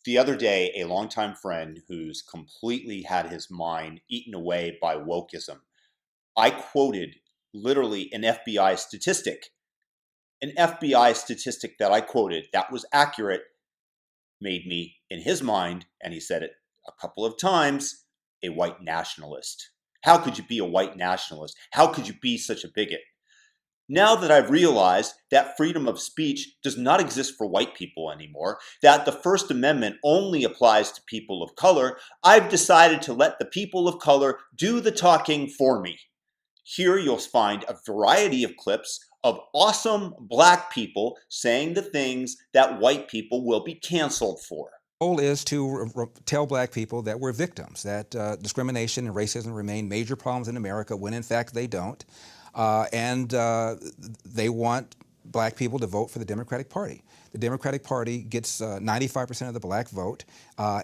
The other day, a longtime friend who's completely had his mind eaten away by wokeism, I quoted literally an FBI statistic. An FBI statistic that I quoted that was accurate made me, in his mind, and he said it a couple of times, a white nationalist. How could you be a white nationalist? How could you be such a bigot? Now that I've realized that freedom of speech does not exist for white people anymore, that the First Amendment only applies to people of color, I've decided to let the people of color do the talking for me. Here you'll find a variety of clips of awesome black people saying the things that white people will be canceled for. Goal is to tell black people that we're victims, that discrimination and racism remain major problems in America when in fact they don't. And they want black people to vote for the Democratic Party. The Democratic Party gets 95% of the black vote,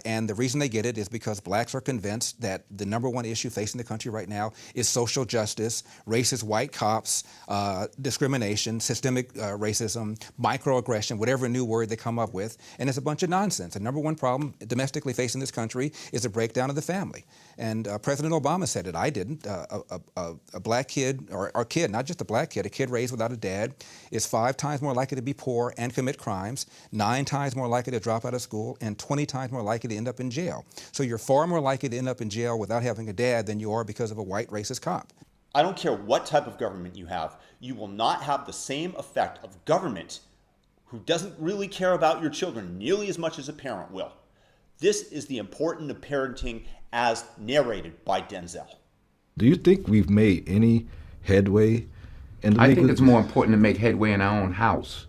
and the reason they get it is because blacks are convinced that the #1 issue facing the country right now is social justice, racist white cops, discrimination, systemic racism, microaggression, whatever new word they come up with, and it's a bunch of nonsense. The #1 problem domestically facing this country is a breakdown of the family. And President Obama said it, I didn't. A black kid, or kid, not just a black kid, a kid raised without a dad is 5 times more likely to be poor and commit crimes, 9 times more likely to drop out of school, and 20 times more likely to end up in jail. So you're far more likely to end up in jail without having a dad than you are because of a white racist cop. I don't care what type of government you have, you will not have the same effect of government who doesn't really care about your children nearly as much as a parent will. This is the importance of parenting as narrated by Denzel. Do you think we've made any headway in the I think it's more important to make headway in our own house.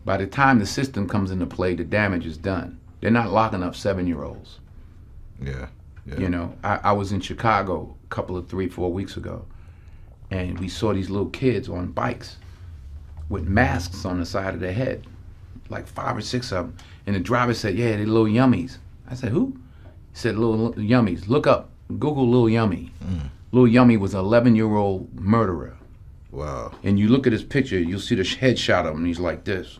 By the time the system comes into play, the damage is done. They're not locking up 7-year-olds. Yeah. You know, I was in Chicago a couple of 3-4 weeks ago, and we saw these little kids on bikes with masks on the side of their head, like 5 or 6 of them. And the driver said, yeah, they're little yummies. I said, who? He said, little yummies. Look up, Google Lil Yummy. Lil Yummy was an 11-year-old murderer. Wow. And you look at his picture, you'll see the headshot of him, he's like this.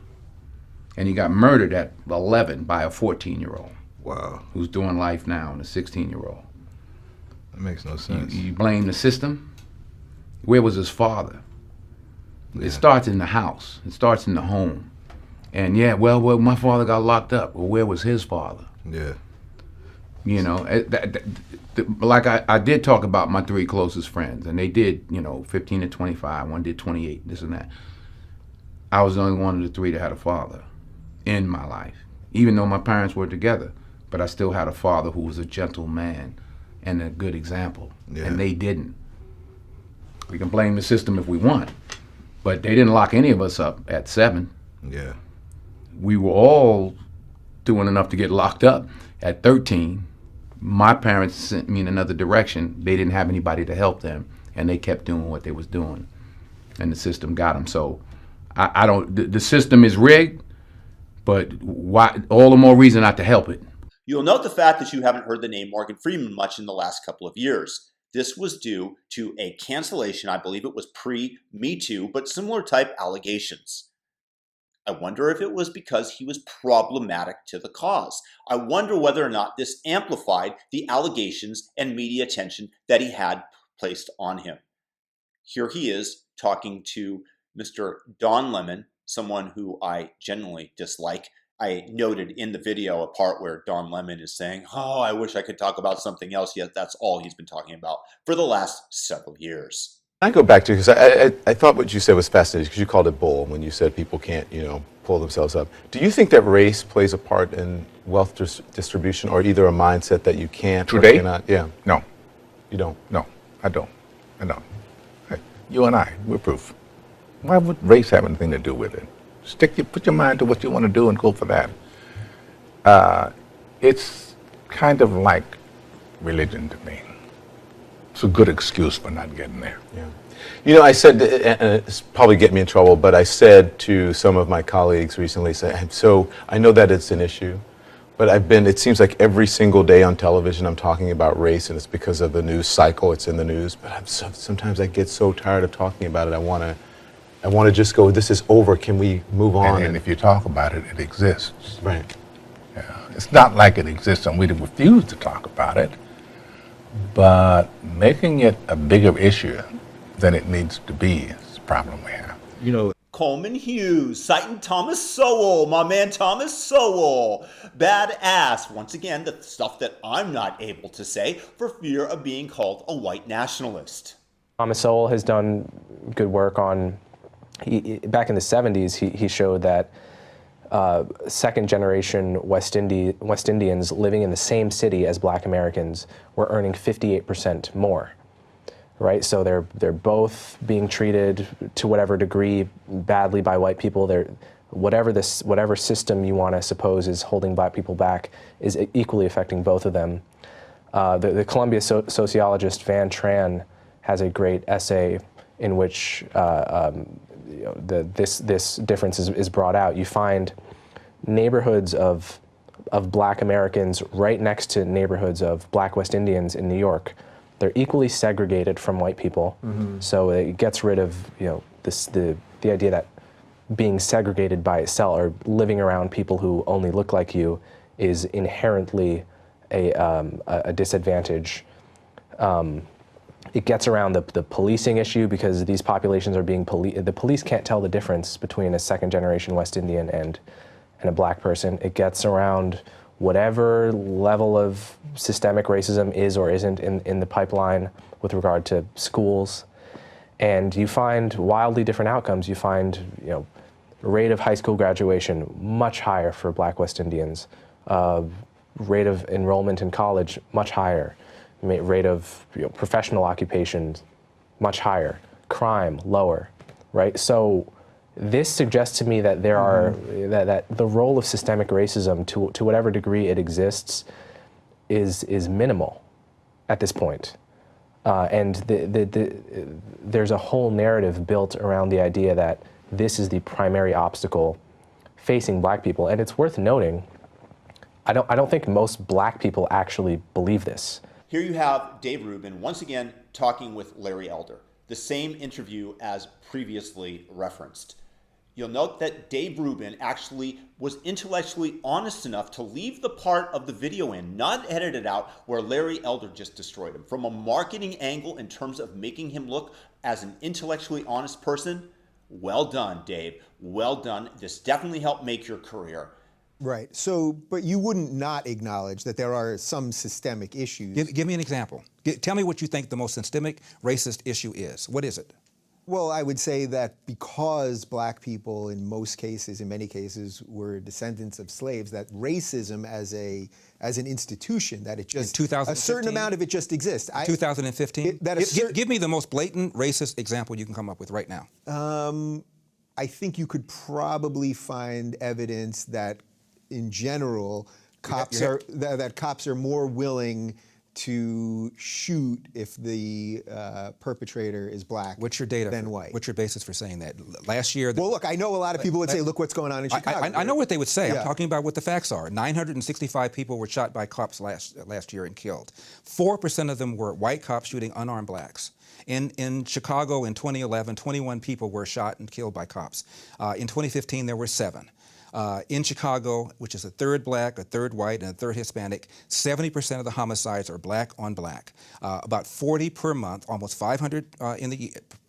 And he got murdered at 11 by a 14-year-old. Wow. Who's doing life now, and a 16-year-old. That makes no sense. You blame the system? Where was his father? Yeah. It starts in the house. It starts in the home. And yeah, well, my father got locked up. Well, where was his father? Yeah. You know, like I did talk about my 3 closest friends, and they did, 15 to 25. One did 28, this and that. I was the only one of the 3 that had a father in my life, even though my parents were together. But I still had a father who was a gentle man and a good example, and they didn't. We can blame the system if we want, but they didn't lock any of us up at 7. Yeah. We were all doing enough to get locked up at 13. My parents sent me in another direction. They didn't have anybody to help them, and they kept doing what they was doing, and the system got them. So I don't, the system is rigged, but why, all the more reason not to help it. You'll note the fact that you haven't heard the name Morgan Freeman much in the last couple of years. This was due to a cancellation, I believe it was pre-Me Too, but similar type allegations. I wonder if it was because he was problematic to the cause. I wonder whether or not this amplified the allegations and media attention that he had placed on him. Here he is talking to Mr. Don Lemon, someone who I genuinely dislike. I noted in the video a part where Don Lemon is saying, oh, I wish I could talk about something else, yet that's all he's been talking about for the last several years. I go back to, because I thought what you said was fascinating, because you called it bull when you said people can't, pull themselves up. Do you think that race plays a part in wealth distribution, or either a mindset that you can't Today? or cannot? Yeah. No. You don't? No, I don't. Hey, you and I, we're proof. Why would race have anything to do with it? Put your mind to what you want to do and go for that. It's kind of like religion to me. It's a good excuse for not getting there. Yeah. I said, and it's probably get me in trouble, but I said to some of my colleagues recently, so I know that it's an issue, but it seems like every single day on television I'm talking about race, and it's because of the news cycle, it's in the news, but sometimes I get so tired of talking about it, I want to just go, this is over, can we move on? And if you talk about it, it exists. Right. Yeah. It's not like it exists and we refuse to talk about it, but making it a bigger issue than it needs to be is the problem we have. You know, Coleman Hughes, citing Thomas Sowell, my man Thomas Sowell. Badass. Once again, the stuff that I'm not able to say for fear of being called a white nationalist. Thomas Sowell has done good work on, back in the 70s, he showed that second-generation West Indians living in the same city as Black Americans were earning 58% more. Right, so they're both being treated to whatever degree badly by white people. Whatever system you want to suppose is holding Black people back is equally affecting both of them. The Columbia sociologist Van Tran has a great essay in which this difference is brought out. You find neighborhoods of Black Americans right next to neighborhoods of Black West Indians in New York. They're equally segregated from white people, so it gets rid of the idea that being segregated by itself or living around people who only look like you is inherently a disadvantage. It gets around the policing issue because these populations are being the police can't tell the difference between a second-generation West Indian and a Black person. It gets around whatever level of systemic racism is or isn't in the pipeline with regard to schools. And you find wildly different outcomes. You find, rate of high school graduation much higher for Black West Indians. Rate of enrollment in college much higher. Rate of professional occupations much higher. Crime lower, right? So this suggests to me that there are that the role of systemic racism, to whatever degree it exists, is minimal at this point, and there's a whole narrative built around the idea that this is the primary obstacle facing Black people. And it's worth noting, I don't think most Black people actually believe this. Here you have Dave Rubin once again talking with Larry Elder, the same interview as previously referenced. You'll note that Dave Rubin actually was intellectually honest enough to leave the part of the video in, not edit it out, where Larry Elder just destroyed him. From a marketing angle in terms of making him look as an intellectually honest person, well done, Dave. Well done. This definitely helped make your career. Right. So, but you wouldn't not acknowledge that there are some systemic issues. Give me an example. Tell me what you think the most systemic racist issue is. What is it? Well, I would say that because Black people, in many cases, were descendants of slaves, that racism as an institution, that it just a certain amount of it just exists. 2015. Give me the most blatant racist example you can come up with right now. I think you could probably find evidence that, in general, cops are more willing to shoot if the perpetrator is Black than white. What's your basis for saying that? Last year... Well, look, I know a lot of people would say, look what's going on in Chicago. I know what they would say. Yeah. I'm talking about what the facts are. 965 people were shot by cops last year and killed. 4% of them were white cops shooting unarmed Blacks. In Chicago in 2011, 21 people were shot and killed by cops. In 2015, there were 7. In Chicago, which is a third Black, a third white, and a third Hispanic, 70% of the homicides are Black on Black. About 40 per month, almost 500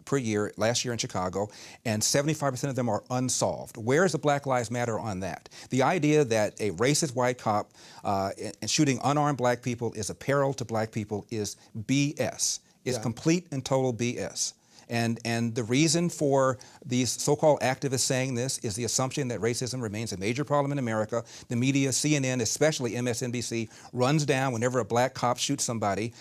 per year last year in Chicago, and 75% of them are unsolved. Where is the Black Lives Matter on that? The idea that a racist white cop and shooting unarmed Black people is a peril to Black people is BS. It's complete and total BS. And the reason for these so-called activists saying this is the assumption that racism remains a major problem in America. The media, CNN, especially MSNBC, runs down whenever a Black cop shoots somebody,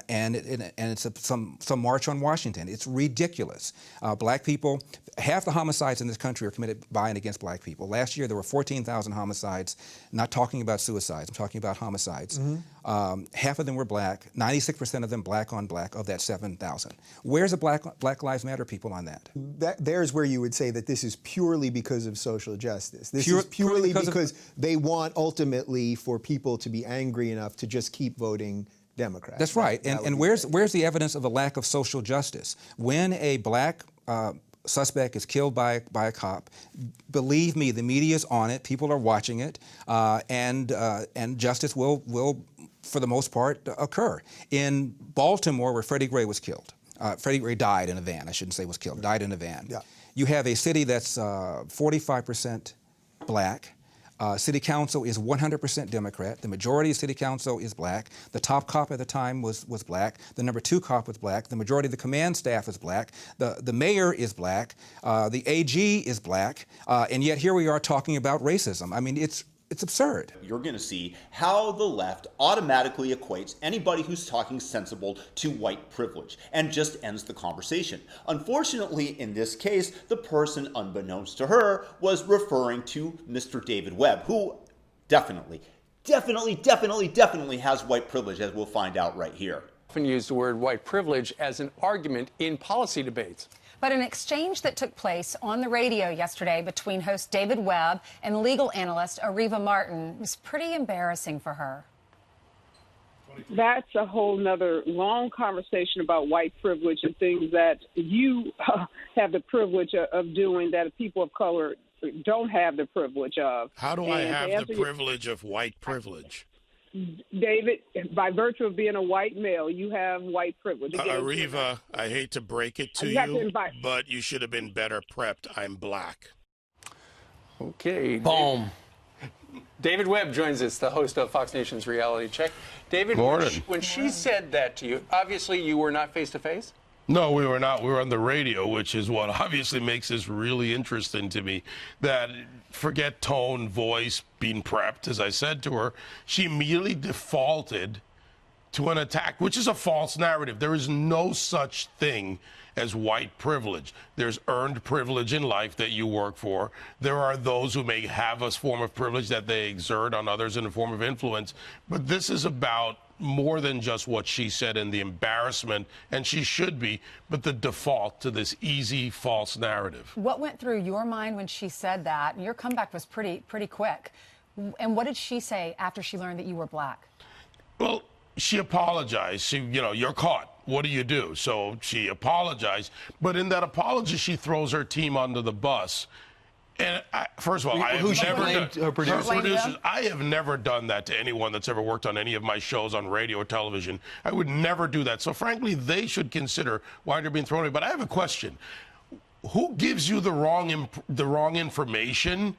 and it's some march on Washington. It's ridiculous. Black people, half the homicides in this country are committed by and against Black people. Last year there were 14,000 homicides. Not talking about suicides, I'm talking about homicides. Half of them were Black, 96% of them Black on Black of that 7,000. Where's the Black Lives Matter people on that? There's where you would say that this is purely because of social justice. This is purely because they want ultimately for people to be angry enough to just keep voting Democrat. That's right. And where's the evidence of a lack of social justice? When a Black suspect is killed by a cop, believe me, the media is on it. People are watching it, and justice will, for the most part, occur. In Baltimore, where Freddie Gray was killed, Freddie Gray died in a van. I shouldn't say was killed. Died in a van. Yeah. You have a city that's 45% black. City council is 100% Democrat. The majority of city council is black. The top cop at the time was black. The number 2 cop was black. The majority of the command staff is black. The mayor is black. The AG is black. And yet here we are talking about racism. I mean, it's absurd. You're going to see how the left automatically equates anybody who's talking sensible to white privilege and just ends the conversation. Unfortunately, in this case, the person, unbeknownst to her, was referring to Mr. David Webb, who definitely has white privilege, as we'll find out right here. Often use the word white privilege as an argument in policy debates. But an exchange that took place on the radio yesterday between host David Webb and legal analyst Ariva Martin was pretty embarrassing for her. That's a whole nother long conversation about white privilege and things that you have the privilege of doing that people of color don't have the privilege of. How do I have the privilege of white privilege? David, by virtue of being a white male, you have white privilege. Ariva, I hate to break it to you, but you should have been better prepped. I'm black. Okay. Boom. David Webb joins us, the host of Fox Nation's Reality Check. David, when she said that to you, obviously you were not face-to-face? No, we were not. We were on the radio, which is what obviously makes this really interesting to me. That forget tone, voice, being prepped, as I said to her, she immediately defaulted to an attack, which is a false narrative. There is no such thing as white privilege. There's earned privilege in life that you work for. There are those who may have a form of privilege that they exert on others in a form of influence. But this is about more than just what she said and the embarrassment, and she should be, but the default to this easy false narrative. What went through your mind when she said that? And your comeback was pretty quick. And what did she say after she learned that you were black? Well, she apologized. She, you're caught. What do you do? So she apologized. But in that apology, she throws her team under the bus. And first of all, I have never done, her producers. I have never done that to anyone that's ever worked on any of my shows on radio or television. I would never do that. So frankly, they should consider why they're being thrown away. But I have a question: who gives you the wrong information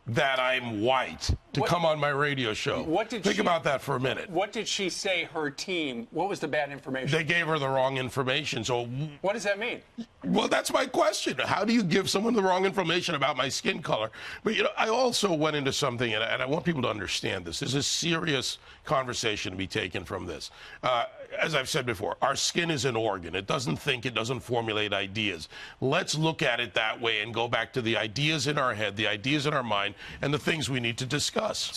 that I'm white to come on my radio show? Think about that for a minute. What did she say, her team? What was the bad information? They gave her the wrong information. So what does that mean? Well, that's my question. How do you give someone the wrong information about my skin color? But, I also went into something, and I want people to understand this. There's a serious conversation to be taken from this. As I've said before, our skin is an organ. It doesn't think, it doesn't formulate ideas. Let's look at it that way and go back to the ideas in our head, the ideas in our mind, and the things we need to discuss.